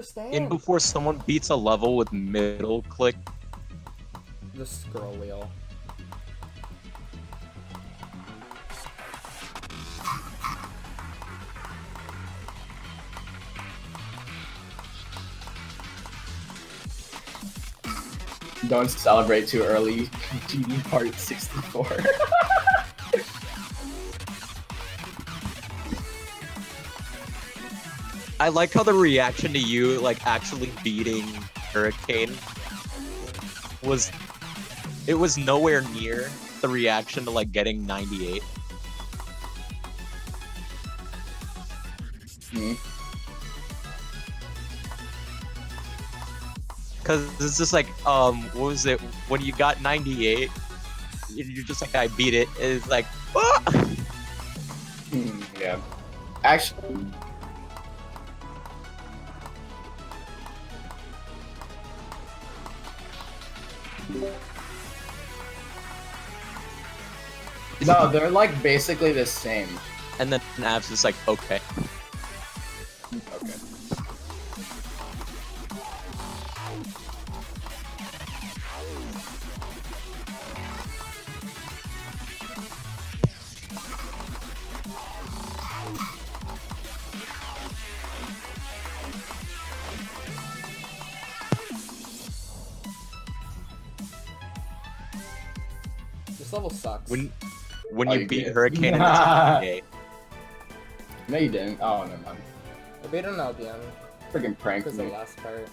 understand. And before someone beats a level with middle click, The scroll wheel. Don't celebrate too early. GD Part 64. I like how the reaction to you, like, actually beating Hurricane was... It was nowhere near the reaction to, like, getting 98. Because it's just like, what was it? When you got 98, you're just like, I beat it. It's like, ah! Yeah. Actually... No, they're like basically the same. And then Av's just like, okay. Okay. This level sucks. When Oh, you you beat did. Hurricane in the TPA. No, you didn't. Oh, never mind. I beat him at the end. Freaking pranked Because the me. last part.